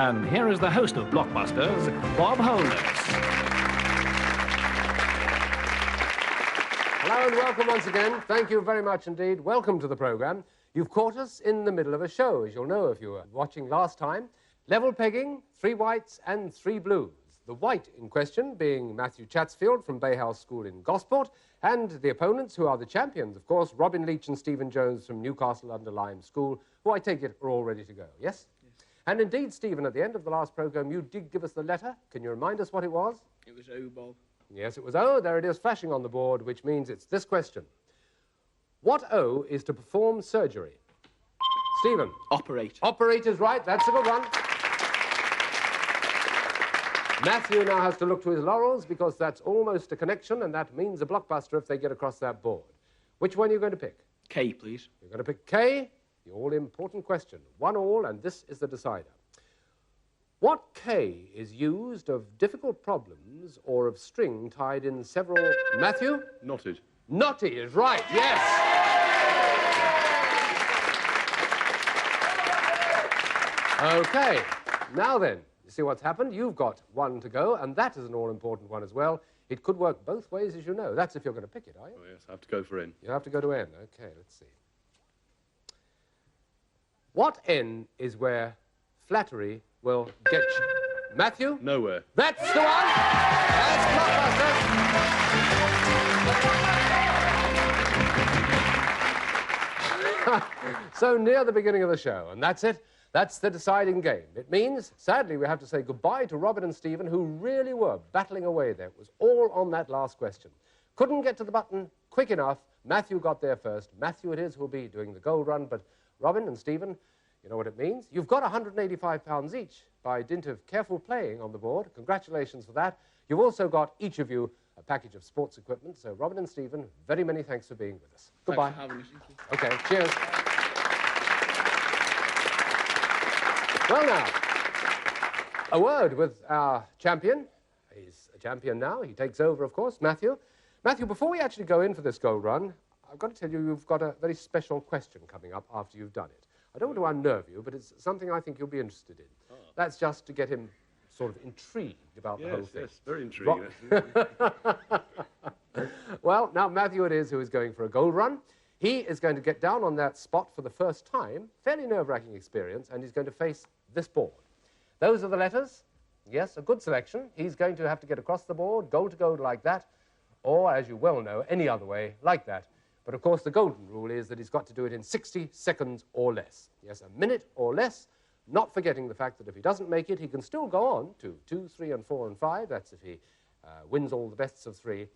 And here is the host of Blockbusters, Bob Holness. Hello and welcome once again. Thank you very much indeed. Welcome to the programme. You've caught us in the middle of a show, as you'll know if you were watching last time. Level pegging, 3 whites and 3 blues. The white in question being Matthew Chatsfield from Bay House School in Gosport, and the opponents, who are the champions, of course, Robin Leach and Stephen Jones from Newcastle under Lyme School, who I take it are all ready to go, yes? Yes. And indeed, Stephen, at the end of the last programme, you did give us the letter. Can you remind us what it was? It was O, Bob. Yes, it was O. There it is, flashing on the board, which means it's this question. What O is to perform surgery? Stephen. Operate. Operate is right. That's a good one. Matthew now has to look to his laurels because that's almost a connection, and that means a blockbuster if they get across that board. Which one are you going to pick? K, please. You're going to pick K, the all-important question. 1-1, and this is the decider. What K is used of difficult problems or of string tied in several... Matthew? Knotted. Knotty is right, yes. OK, now then. You see what's happened? You've got 1 to go, and that is an all-important one as well. It could work both ways, as you know. That's if you're going to pick it, are you? Oh, yes, I have to go for N. You have to go to N. OK, let's see. What N is where flattery will get you? Matthew? Nowhere. That's the one! That's Blockbusters! So near the beginning of the show, and that's it. That's the deciding game. It means, sadly, we have to say goodbye to Robin and Stephen, who really were battling away there. It was all on that last question. Couldn't get to the button quick enough. Matthew got there first. Matthew it is who'll be doing the gold run, but Robin and Stephen, you know what it means. You've got £185 each by dint of careful playing on the board. Congratulations for that. You've also got, each of you, a package of sports equipment. So, Robin and Stephen, very many thanks for being with us. Goodbye. Thanks for having us. Thank you. OK, cheers. Well, now, a word with our champion. He's a champion now. He takes over, of course, Matthew. Matthew, before we actually go in for this gold run, I've got to tell you, you've got a very special question coming up after you've done it. I don't want to unnerve you, but it's something I think you'll be interested in. Oh. That's just to get him sort of intrigued about the whole thing. Yes, very intriguing. Well, now Matthew it is who is going for a gold run. He is going to get down on that spot for the first time, fairly nerve-wracking experience, and he's going to face this board. Those are the letters. Yes, a good selection. He's going to have to get across the board, gold to gold like that, or, as you well know, any other way like that. But, of course, the golden rule is that he's got to do it in 60 seconds or less. Yes, a minute or less, not forgetting the fact that if he doesn't make it, he can still go on to 2, 3, and 4, and 5. That's if he wins all the bests of 3.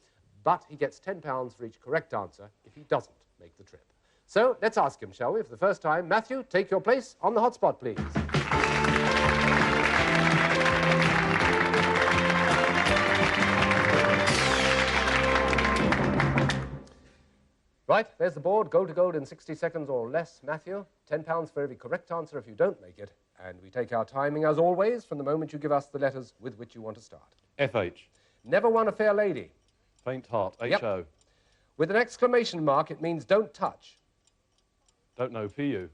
But he gets £10 for each correct answer if he doesn't make the trip. So let's ask him, shall we, for the first time. Matthew, take your place on the hotspot, please. Right, there's the board. Gold to gold in 60 seconds or less, Matthew. £10 for every correct answer if you don't make it. And we take our timing, as always, from the moment you give us the letters with which you want to start. FH. Never won a fair lady. Faint heart. HO. Yep. With an exclamation mark, it means don't touch. Don't know. PU.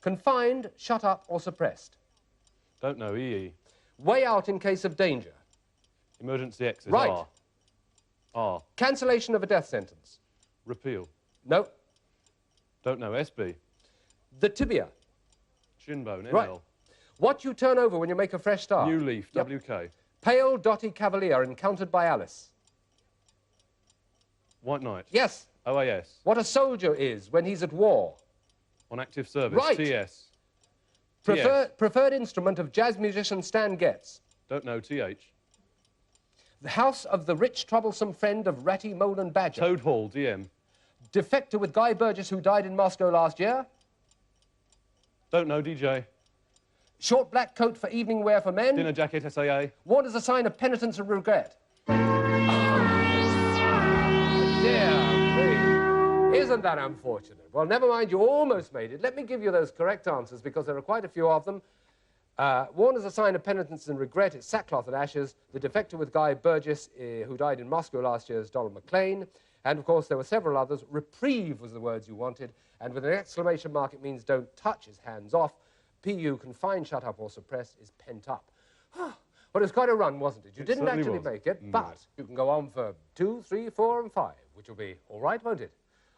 Confined, shut up, or suppressed. Don't know. EE. Way out in case of danger. Emergency exit. Right. R. R. Cancellation of a death sentence. Repeal. No. Don't know. SB. The tibia. Shinbone. NL. Right. What you turn over when you make a fresh start. New leaf. Yep. WK. Pale, dotty cavalier encountered by Alice. White Knight. Yes. OAS. What a soldier is when he's at war. On active service. Right. TS. Preferred instrument of jazz musician Stan Getz. Don't know. TH. The house of the rich, troublesome friend of Ratty, Mole and Badger. Toad Hall. DM. Defector with Guy Burgess, who died in Moscow last year. Don't know. DJ. Short black coat for evening wear for men. Dinner jacket. SAA. Worn as a sign of penitence and regret. Dear me. Isn't that unfortunate? Well, never mind, you almost made it. Let me give you those correct answers, because there are quite a few of them. Worn as a sign of penitence and regret, it's sackcloth and ashes. The defector with Guy Burgess, who died in Moscow last year, is Donald MacLean. And, of course, there were several others. Reprieve was the words you wanted. And with an exclamation mark, it means don't touch, his hands off. P-U, confine, shut up, or suppress, is pent up. Well, it was quite a run, wasn't it? You didn't certainly actually was. make it, No. but you can go on for 2, 3, 4, and 5, which will be all right, won't it?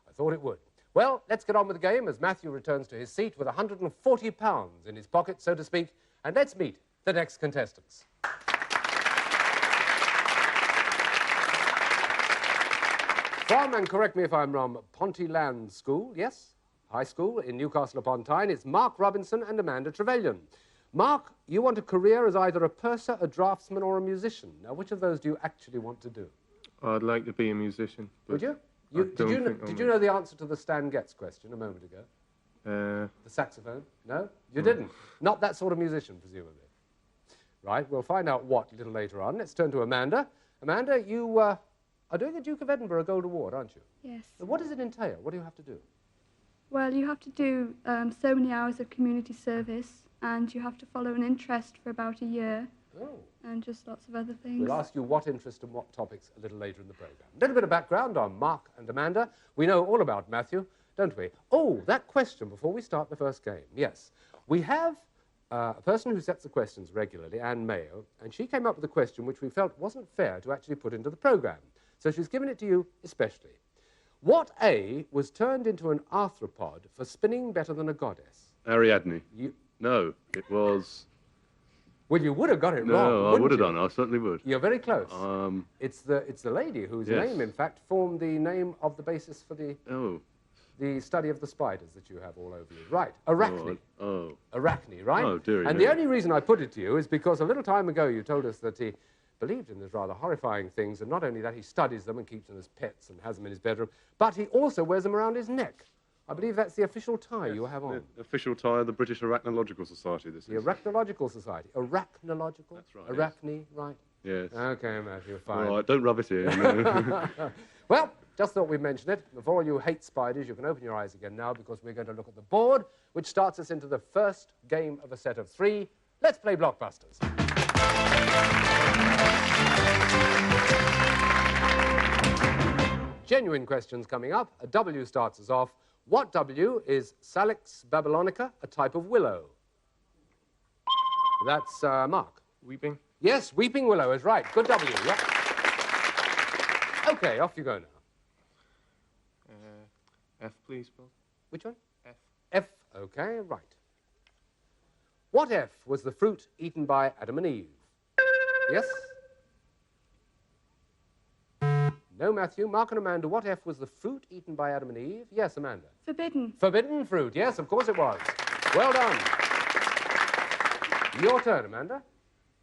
I thought it would. Well, let's get on with the game as Matthew returns to his seat with £140 in his pocket, so to speak, and let's meet the next contestants. From, and correct me if I'm wrong, Pontyland School, yes? High School in Newcastle upon Tyne, it's Mark Robinson and Amanda Trevelyan. Mark, you want a career as either a purser, a draftsman, or a musician. Now, which of those do you actually want to do? I'd like to be a musician. Would you? Did you know the answer to the Stan Getz question a moment ago? The saxophone? No? You didn't? Not that sort of musician, presumably. Right, we'll find out what a little later on. Let's turn to Amanda. Amanda, you are doing the Duke of Edinburgh Gold Award, aren't you? Yes. Now, what does it entail? What do you have to do? Well, you have to do so many hours of community service, and you have to follow an interest for about a year, Oh. and just lots of other things. We'll ask you what interest and what topics a little later in the programme. A little bit of background on Mark and Amanda. We know all about Matthew, don't we? Oh, that question before we start the first game. Yes. We have a person who sets the questions regularly, Anne Mayo, and she came up with a question which we felt wasn't fair to actually put into the programme. So she's given it to you especially. What A was turned into an arthropod for spinning better than a goddess? Ariadne. You, No, it was... well, you would have got it wrong. No, I wouldn't would have you? done. I certainly would. You're very close. Um, It's the lady whose Yes. name, in fact, formed the name of the basis for oh. the study of the spiders that you have all over you. Right, Arachne. Oh. Arachne, right? Oh, dearie And me. the only reason I put it to you is because a little time ago you told us that he believed in these rather horrifying things, and not only that, he studies them and keeps them as pets and has them in his bedroom, but he also wears them around his neck. I believe that's the official tie you have on. The official tie of the British Arachnological Society, this The is. Arachnological Society. Arachnological? That's right, Arachne, right? Yes. Okay, Matthew, fine. All right, don't rub it in. No. Well, just thought we'd mention it. For all you hate spiders, you can open your eyes again now because we're going to look at the board, which starts us into the first game of a set of 3. Let's play Blockbusters. Genuine questions coming up. A W starts us off. What W is Salix babylonica, a type of willow? That's Mark. Weeping. Yes, weeping willow is right. Good W, yep. Okay, off you go now. F, please, Bill. Which one? F. F, okay, right. What F was the fruit eaten by Adam and Eve? Yes? No, Matthew. Mark and Amanda, what F was the fruit eaten by Adam and Eve? Yes, Amanda. Forbidden. Forbidden fruit. Yes, of course it was. Well done. Your turn, Amanda.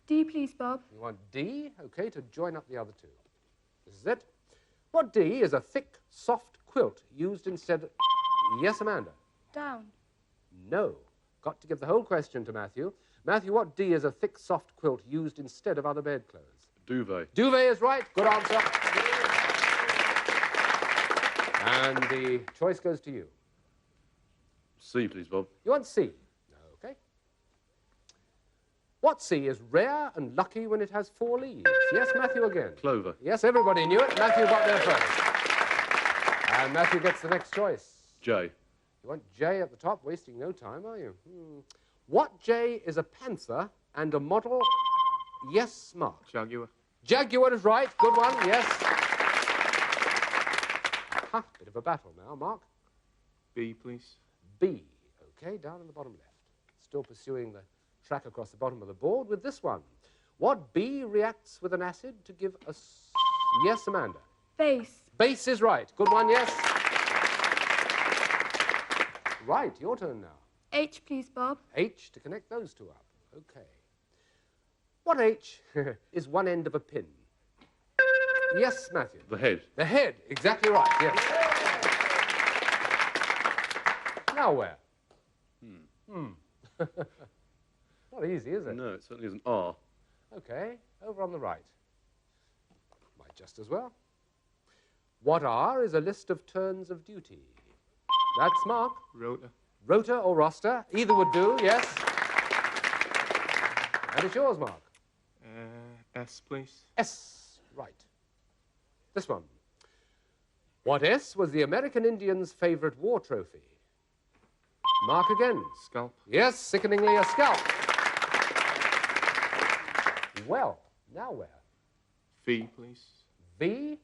D, please, Bob. You want D? Okay, to join up the other two. This is it. What D is a thick, soft quilt used instead of... Yes, Amanda. Down. No. Got to give the whole question to Matthew. Matthew, what D is a thick, soft quilt used instead of other bedclothes? Duvet. Duvet is right. Good answer. And the choice goes to you. C, please, Bob. You want C? Okay. What C is rare and lucky when it has 4 leaves? Yes, Matthew again. Clover. Yes, everybody knew it. Matthew got there first. And Matthew gets the next choice. J. You want J at the top, wasting no time, are you? What J is a panther and a model? Yes, Mark. Jaguar. Jaguar is right. Good one, yes. Aha, bit of a battle now, Mark. B, please. B. Okay, down in the bottom left. Still pursuing the track across the bottom of the board with this one. What B reacts with an acid to give a... Yes, Amanda. Base. Base is right. Good one, yes. Right, your turn now. H, please, Bob. H to connect those two up. Okay. What H is one end of a pin? Yes, Matthew. The head. The head. Exactly right, yes. Now where? Not easy, is it? No, it certainly isn't R. Okay, over on the right. Might just as well. What R is a list of turns of duty? That's Mark. Rota. Rota or roster, either would do, yes. And it's yours, Mark. S, please. S, right. This one. What S was the American Indians' favorite war trophy? Mark again. Scalp. Yes, sickeningly a scalp. Well, now where? V, please. V,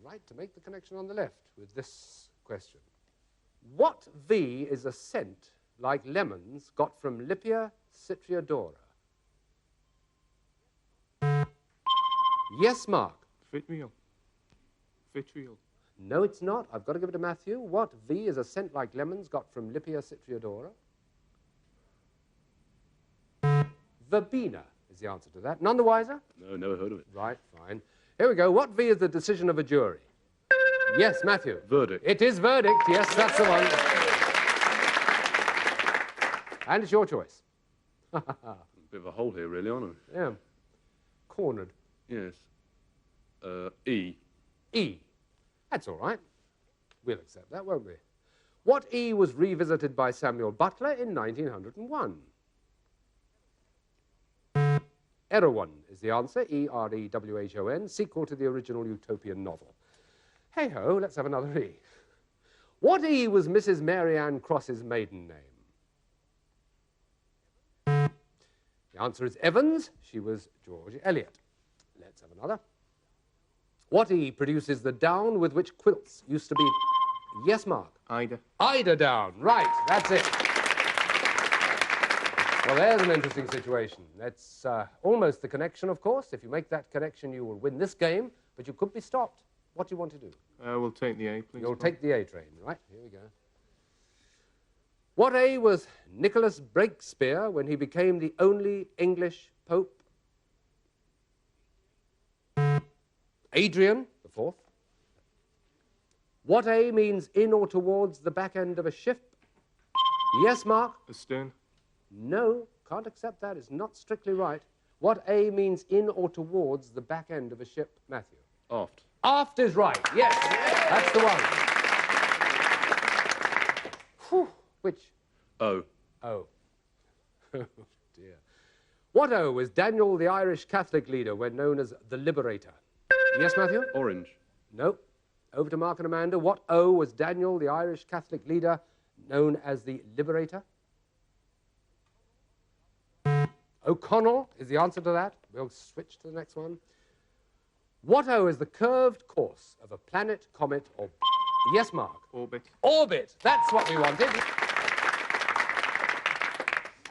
right, to make the connection on the left with this question. What V is a scent like lemons got from Lipia citriodora? Yes, Mark. Vitriol. Vitriol. No, it's not. I've got to give it to Matthew. What V is a scent like lemons got from Lipia citriodora? Verbena is the answer to that. None the wiser? No, never heard of it. Right, fine. Here we go. What V is the decision of a jury? Yes, Matthew. Verdict. It is verdict. Yes, that's the one. And it's your choice. A bit of a hole here, really, aren't I? Yeah. Cornered. Yes. E. E. That's all right. We'll accept that, won't we? What E was revisited by Samuel Butler in 1901? Erewhon is the answer. E-R-E-W-H-O-N, sequel to the original utopian novel. Hey-ho, let's have another E. What E was Mrs. Mary Ann Cross's maiden name? The answer is Evans. She was George Eliot. Let's have another. What E produces the down with which quilts used to be... Yes, Mark? Ida. Eider down. Right, that's it. Well, there's an interesting situation. That's almost the connection, of course. If you make that connection, you will win this game, but you could be stopped. What do you want to do? We'll take the A, please. You'll Bob. take the A train, right? Here we go. What A was Nicholas Breakspere when he became the only English pope? Adrian the Fourth. What A means in or towards the back end of a ship? Yes, Mark? Astern. No, can't accept that. It's not strictly right. What A means in or towards the back end of a ship, Matthew? Aft. Aft is right. Yes, that's the one. Whew. Which? O. O. Oh, dear. What O was Daniel the Irish Catholic leader when known as the Liberator? Yes, Matthew? Orange. No. Over to Mark and Amanda. What O was Daniel the Irish Catholic leader known as the Liberator? O'Connell is the answer to that. We'll switch to the next one. What O is the curved course of a planet, comet, or... Yes, Mark? Orbit. Orbit. That's what we wanted.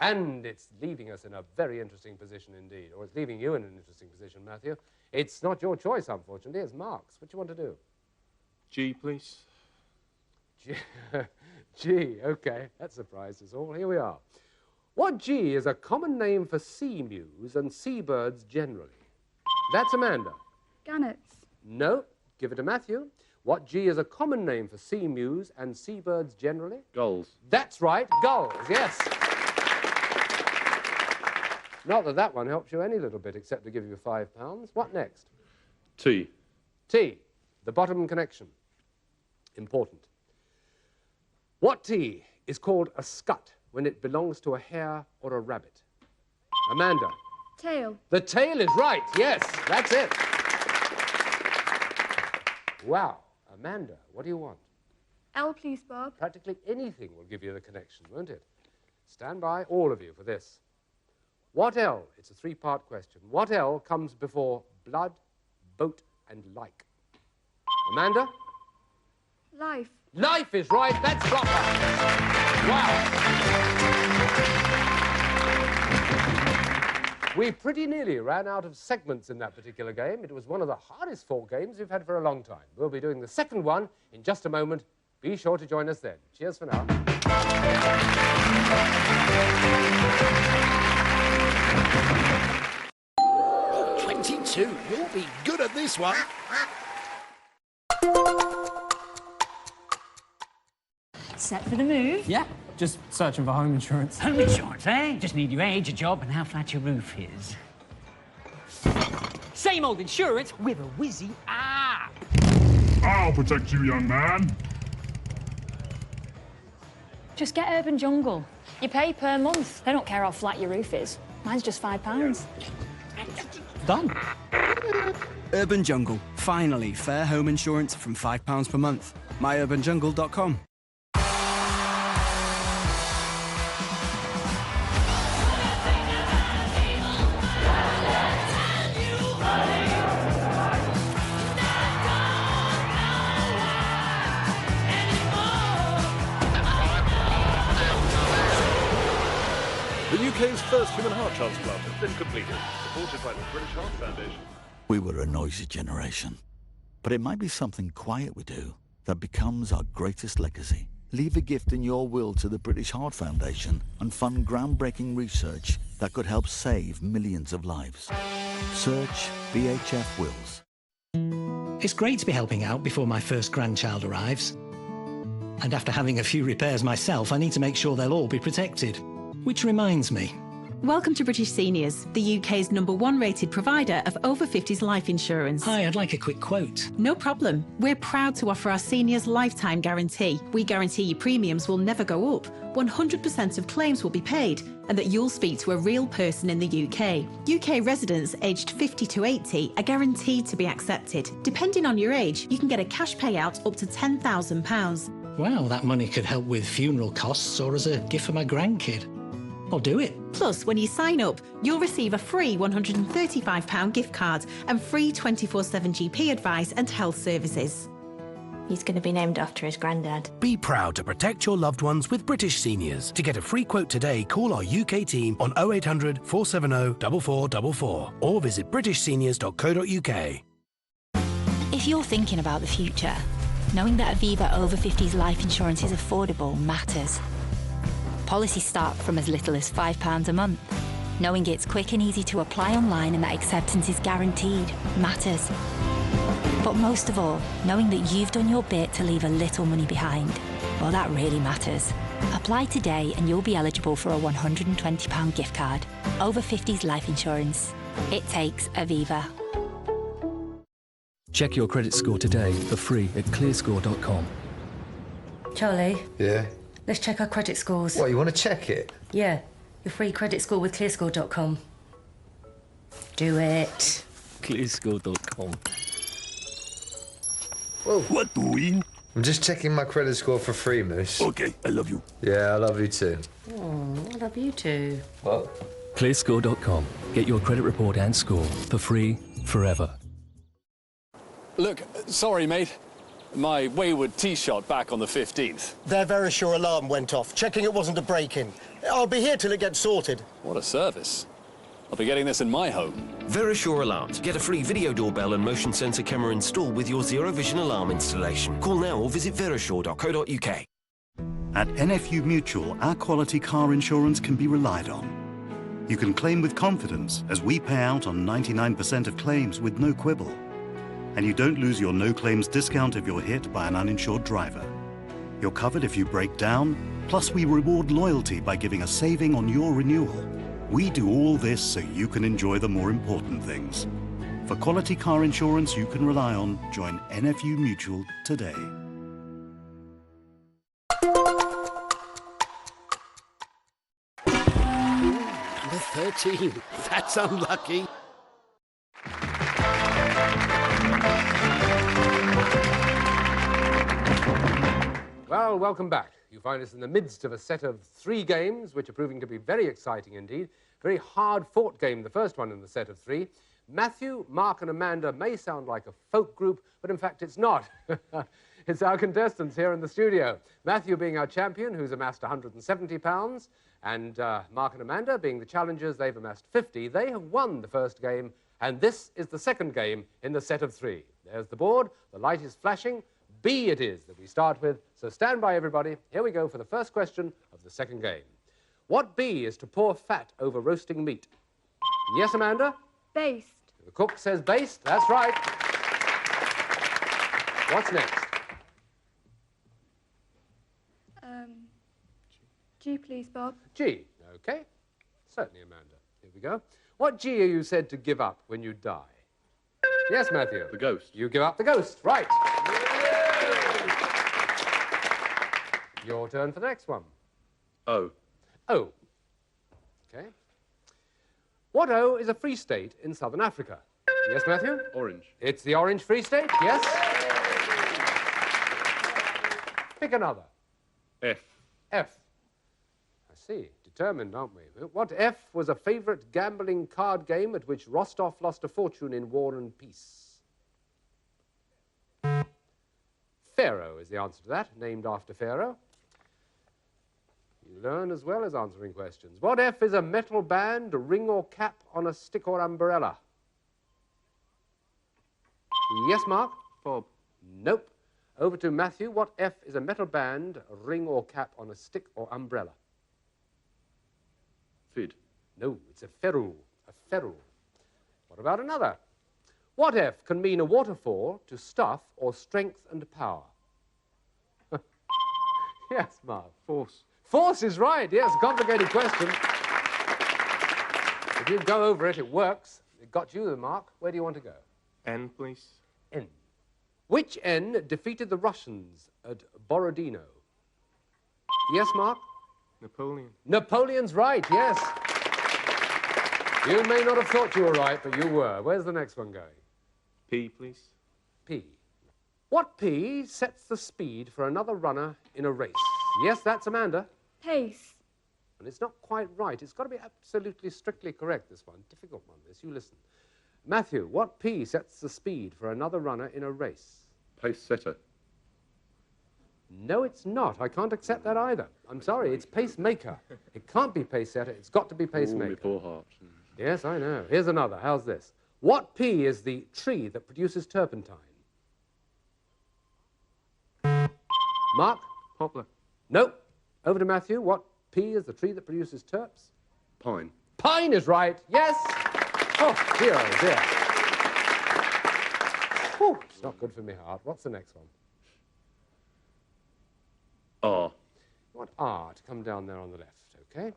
And it's leaving us in a very interesting position indeed. Or it's leaving you in an interesting position, Matthew. It's not your choice, unfortunately. It's Mark's. What do you want to do? G, please. G. OK. That surprised us all. Here we are. What G is a common name for sea mews and seabirds generally? That's Amanda. Gannets. No. Give it to Matthew. What G is a common name for sea mews and seabirds generally? Gulls. That's right. Gulls, yes. Not that that one helps you any little bit, except to give you £5. What next? T. T. The bottom connection. Important. What T is called a scut when it belongs to a hare or a rabbit? Amanda. Tail. The tail is right. Yes, that's it. Wow. Amanda, what do you want? L, please, Bob. Practically anything will give you the connection, won't it? Stand by, all of you, for this. What L? It's a three-part question. What L comes before blood, boat, and like? Amanda? Life. Life is right. That's proper. Wow. We pretty nearly ran out of segments in that particular game. It was one of the hardest 4 games we've had for a long time. We'll be doing the second one in just a moment. Be sure to join us then. Cheers for now. 22. You'll be good at this one. Set for the move? Yeah, just searching for home insurance. Home insurance, eh? Just need your age, your job, and how flat your roof is. Same old insurance with a whizzy app. I'll protect you, young man. Just get Urban Jungle. You pay per month. They don't care how flat your roof is. Mine's just £5. Done. Urban Jungle. Finally, fair home insurance from £5 per month. myurbanjungle.com. UK's first human heart transplant has been completed, supported by the British Heart Foundation. We were a noisy generation. But it might be something quiet we do that becomes our greatest legacy. Leave a gift in your will to the British Heart Foundation and fund groundbreaking research that could help save millions of lives. Search BHF Wills. It's great to be helping out before my first grandchild arrives. And after having a few repairs myself, I need to make sure they'll all be protected. Which reminds me. Welcome to British Seniors, the UK's #1 rated provider of over 50s life insurance. Hi, I'd like a quick quote. No problem. We're proud to offer our seniors lifetime guarantee. We guarantee your premiums will never go up, 100% of claims will be paid, and that you'll speak to a real person in the UK. UK residents aged 50 to 80 are guaranteed to be accepted. Depending on your age, you can get a cash payout up to £10,000. Wow, that money could help with funeral costs or as a gift for my grandkid. I'll do it. Plus, when you sign up, you'll receive a free £135 gift card and free 24/7 GP advice and health services. He's going to be named after his granddad. Be proud to protect your loved ones with British Seniors. To get a free quote today, call our UK team on 0800 470 4444 or visit britishseniors.co.uk. If you're thinking about the future, knowing that Aviva over 50s life insurance is affordable matters. Policies start from as little as £5 a month. Knowing it's quick and easy to apply online and that acceptance is guaranteed matters. But most of all, knowing that you've done your bit to leave a little money behind, well, that really matters. Apply today and you'll be eligible for a £120 gift card. Over 50s life insurance. It takes Aviva. Check your credit score today for free at clearscore.com. Charlie? Yeah? Let's check our credit scores. What, you want to check it? Yeah, your free credit score with clearscore.com. Do it. Clearscore.com. Whoa. What doing? I'm just checking my credit score for free, Moose. Okay, I love you. Yeah, I love you too. Oh, I love you too. What? Clearscore.com. Get your credit report and score for free forever. Look, sorry, mate. My wayward tee shot back on the 15th. Their Verisure alarm went off, checking it wasn't a break-in. I'll be here till it gets sorted. What a service. I'll be getting this in my home. Verisure Alarms. Get a free video doorbell and motion sensor camera installed with your Zero Vision alarm installation. Call now or visit verisure.co.uk. At NFU Mutual, our quality car insurance can be relied on. You can claim with confidence, as we pay out on 99% of claims with no quibble. And you don't lose your no-claims discount if you're hit by an uninsured driver. You're covered if you break down, plus we reward loyalty by giving a saving on your renewal. We do all this so you can enjoy the more important things. For quality car insurance you can rely on, join NFU Mutual today. Number 13. That's unlucky. Well, welcome back. You find us in the midst of a set of 3 games, which are proving to be very exciting indeed. Very hard-fought game, the first one in the set of 3. Matthew, Mark and Amanda may sound like a folk group, but in fact it's not. It's our contestants here in the studio. Matthew being our champion, who's amassed £170, and Mark and Amanda being the challengers, they've amassed 50. They have won the first game, and this is the second game in the set of 3. There's the board, the light is flashing. B it is that we start with, so stand by everybody. Here we go for the first question of the second game. What B is to pour fat over roasting meat? Yes, Amanda? Based. The cook says based, that's right. What's next? G, please, Bob. G, okay. Certainly, Amanda. Here we go. What G are you said to give up when you die? Yes, Matthew. The ghost. You give up the ghost, right. Your turn for the next one. O. O. Okay. What O is a free state in southern Africa? Yes, Matthew? Orange. It's the Orange Free State, yes? Pick another. F. F. I see. Determined, aren't we? What F was a favourite gambling card game at which Rostov lost a fortune in War and Peace? Pharaoh is the answer to that, named after Pharaoh. You learn as well as answering questions. What F is a metal band, a ring or cap on a stick or umbrella? Yes, Mark? Fob. Nope. Over to Matthew. What F is a metal band, a ring or cap on a stick or umbrella? Fid. No, it's a ferrule. A ferrule. What about another? What F can mean a waterfall to stuff or strength and power? Yes, Mark. Force. Force is right. Yes, a complicated question. If you go over it, it works. It got you the mark. Where do you want to go? N, please. N. Which N defeated the Russians at Borodino? Yes, Mark? Napoleon. Napoleon's right, yes. You may not have thought you were right, but you were. Where's the next one going? P, please. P. What P sets the speed for another runner in a race? Yes, that's Amanda. Pace. And it's not quite right. It's got to be absolutely strictly correct, this one. Difficult one, this. You listen. Matthew, what P sets the speed for another runner in a race? Pace setter. No, it's not. I can't accept that either. I'm sorry, it's pacemaker. It can't be pace setter. It's got to be pacemaker. My poor heart. Yes, I know. Here's another. How's this? What P is the tree that produces turpentine? Mark? Poplar. Nope. Over to Matthew. What P is the tree that produces terps? Pine. Pine is right. Yes. Oh, dear, oh, dear. Whew, it's not good for me heart. What's the next one? R. You want R to come down there on the left, okay?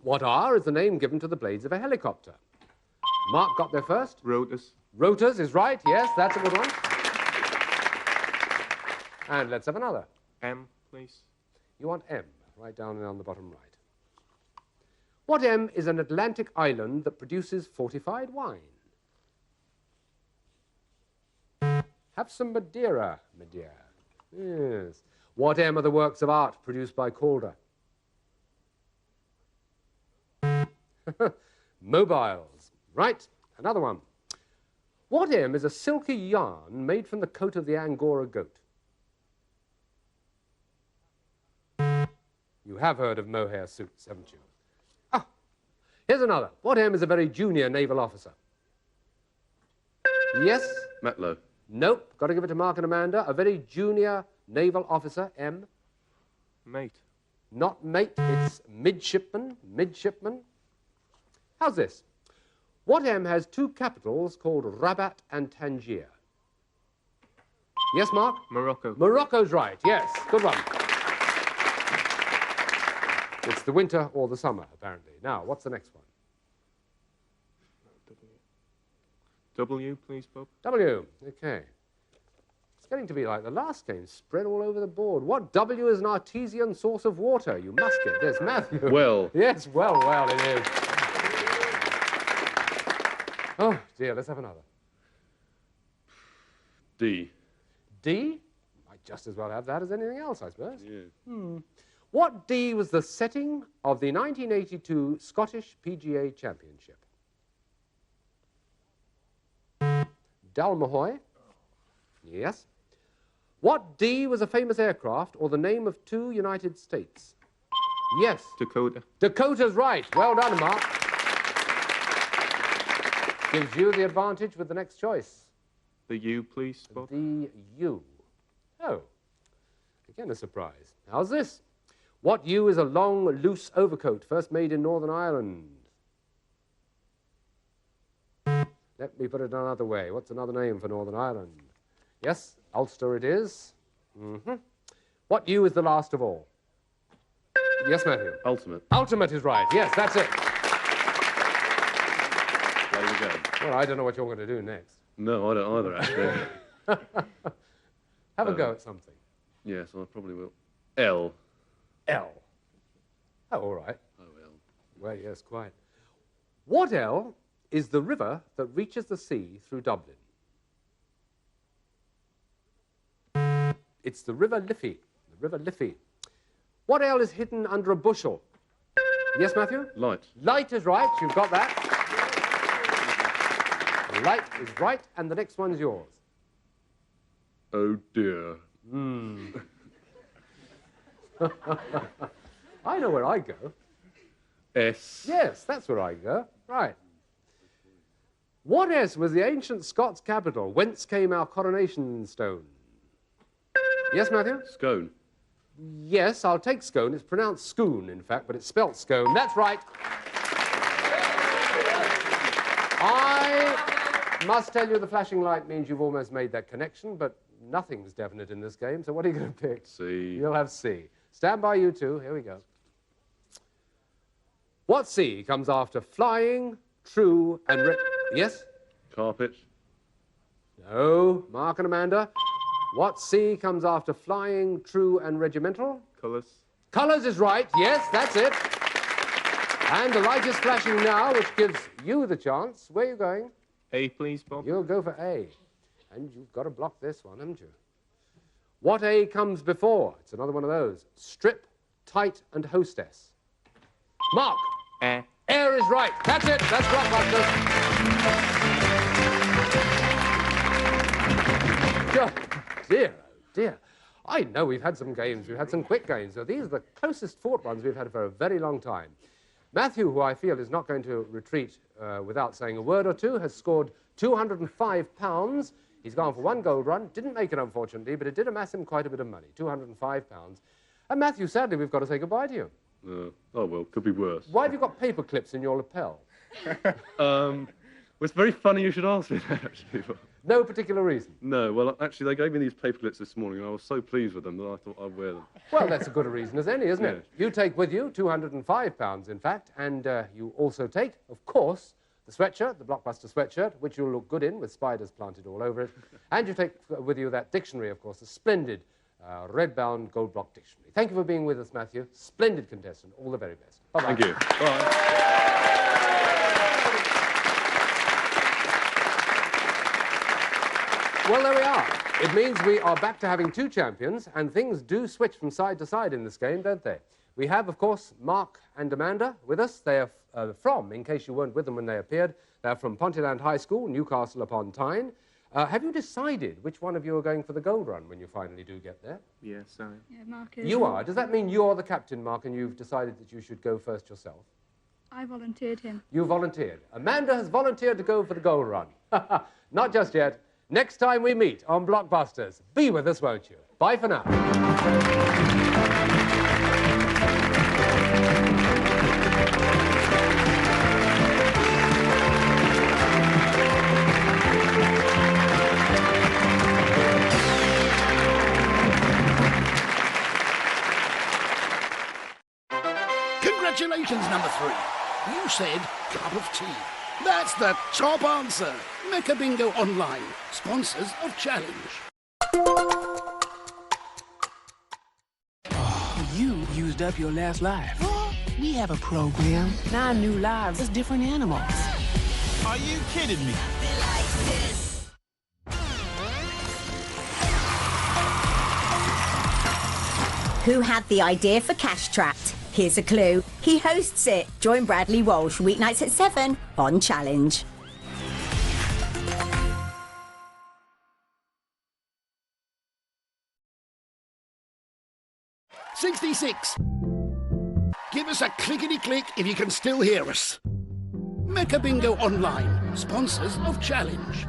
What R is the name given to the blades of a helicopter? Mark got there first. Rotors. Rotors is right. Yes, that's a good one. And let's have another. M, please. You want M, right down there on the bottom right. What M is an Atlantic island that produces fortified wine? Have some Madeira, my dear. Yes. What M are the works of art produced by Calder? Mobiles. Right. Another one. What M is a silky yarn made from the coat of the Angora goat? You have heard of mohair suits, haven't you? Ah, here's another. What M is a very junior naval officer? Yes? Matlow. Nope. Got to give it to Mark and Amanda. A very junior naval officer, M. Mate. Not mate, it's midshipman. Midshipman. How's this? What M has two capitals called Rabat and Tangier? Yes, Mark? Morocco. Morocco's right, yes. Good one. It's the winter or the summer, apparently. Now, what's the next one? W, please, Bob. W. Okay. It's getting to be like the last game, spread all over the board. What W is an artesian source of water? You must get this, Matthew. Well. Yes, well, it is. Oh, dear, let's have another. D. D? Might just as well have that as anything else, I suppose. Yeah. What D was the setting of the 1982 Scottish PGA Championship? Dalmahoy? Yes. What D was a famous aircraft or the name of two United States? Yes. Dakota. Dakota's right. Well done, Mark. Gives you the advantage with the next choice. The U, please, Bob. The U. Oh. Again, a surprise. How's this? What U is a long, loose overcoat first made in Northern Ireland? Let me put it another way. What's another name for Northern Ireland? Yes, Ulster it is. What U is the last of all? Yes, Matthew? Ultimate. Ultimate is right. Yes, that's it. There you go. Well, I don't know what you're going to do next. No, I don't either, actually. Have a go at something. Yes, I probably will. L. L. Oh, all right. Oh, L. Well, yes, quite. What L is the river that reaches the sea through Dublin? It's the River Liffey. The River Liffey. What L is hidden under a bushel? Yes, Matthew? Light. Light is right. You've got that. Light is right, and the next one's yours. Oh, dear. I know where I go. S. Yes, that's where I go. Right. What S was the ancient Scots capital? Whence came our coronation stone? Yes, Matthew? Scone. Yes, I'll take scone. It's pronounced scoon, in fact, but it's spelt scone. That's right. I must tell you the flashing light means you've almost made that connection, but nothing's definite in this game, so what are you going to pick? C. You'll have C. Stand by, you two. Here we go. What C comes after flying, true, and... Yes? Carpet. No. Mark and Amanda. What C comes after flying, true, and regimental? Colours. Colours is right. Yes, that's it. And the light is flashing now, which gives you the chance. Where are you going? A, please, Bob. You'll go for A. And you've got to block this one, haven't you? What A comes before? It's another one of those. Strip, tight, and hostess. Mark. Air. Air is right. That's it. That's Blockbusters. Dear, oh dear. I know we've had some games. We've had some quick games. So these are the closest fought ones we've had for a very long time. Matthew, who I feel is not going to retreat without saying a word or two, has scored £205. He's gone for one gold run. Didn't make it, unfortunately, but it did amass him quite a bit of money, £205. And Matthew, sadly, we've got to say goodbye to you. Oh, well, could be worse. Why have you got paper clips in your lapel? Well, it's very funny you should ask me that, actually. No particular reason? No, well, actually, they gave me these paper clips this morning, and I was so pleased with them that I thought I'd wear them. Well, that's as good a reason as any, isn't Yeah. it? You take with you £205, in fact, and you also take, of course, the sweatshirt, the Blockbuster sweatshirt, which you'll look good in with spiders planted all over it. And you take with you that dictionary, of course, the splendid red-bound gold block dictionary. Thank you for being with us, Matthew. Splendid contestant. All the very best. Bye-bye. Thank you. Bye. Well, there we are. It means we are back to having two champions, and things do switch from side to side in this game, don't they? We have, of course, Mark and Amanda with us. They are from, in case you weren't with them when they appeared, they're from Pontyland High School, Newcastle upon Tyne. Have you decided which one of you are going for the gold run when you finally do get there? Yes, I am. Yeah, Mark is. You are? Does that mean you're the captain, Mark, and you've decided that you should go first yourself? I volunteered him. You volunteered. Amanda has volunteered to go for the gold run. Not just yet. Next time we meet on Blockbusters, be with us, won't you? Bye for now. Congratulations, number 3. You said cup of tea. That's the top answer. Mecca Bingo Online, sponsors of Challenge. Oh, you used up your last life. We have a program. 9 new lives as different animals. Are you kidding me? Who had the idea for Cash Trapped? Here's a clue. He hosts it. Join Bradley Walsh weeknights at 7 on Challenge. '66. Give us a clickety-click if you can still hear us. Mecca Bingo Online, sponsors of Challenge.